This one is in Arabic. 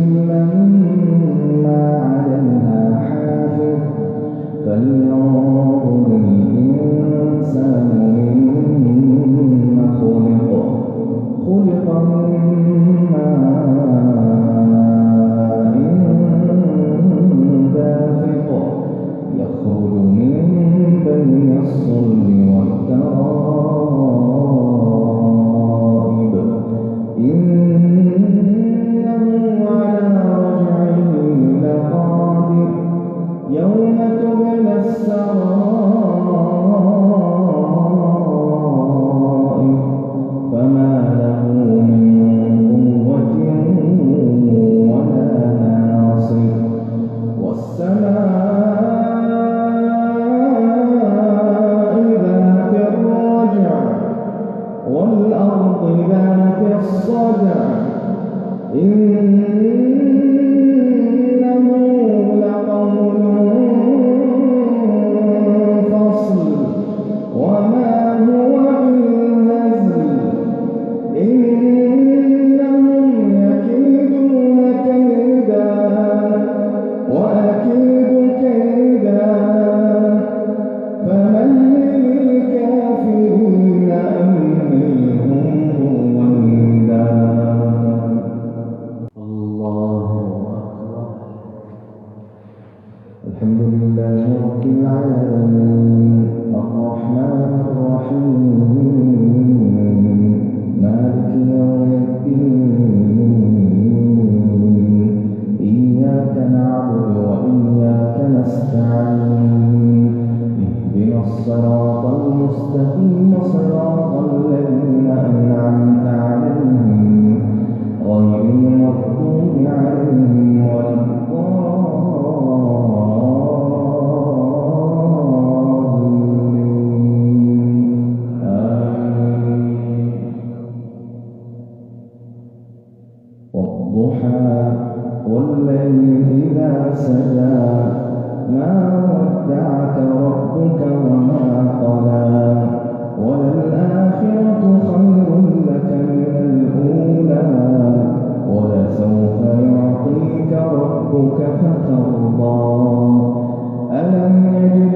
مما عليها حافظ فلينظر الإنسان مما خلق من ماء دافق يخرج من بين الصلب والترائب إنه على رجعه لقادر يوم تبلى السرائر فما له من قوة ولا ناصر والسماء ذات الرجع والأرض ذات الصدع إنه لقول فصل وما هو بالهزل إنهم يكيدون كيدا وأكيد كيدا فمهل الكافرين أمهلهم رويدا. الله أكبر. الحمد لله رب العالمين الرحمن الرحيم مالك يوم الدين إياك نعبد وإياك نستعين اهدنا الصراط المستقيم صراط الذين أنعمت عليهم غير المغضوب عليهم ولا والضحى والليل إذا سجى ما ودعك ربك وما قلى وللآخرة خير لك من الأولى ولسوف يعطيك ربك فترضى ألم يجدك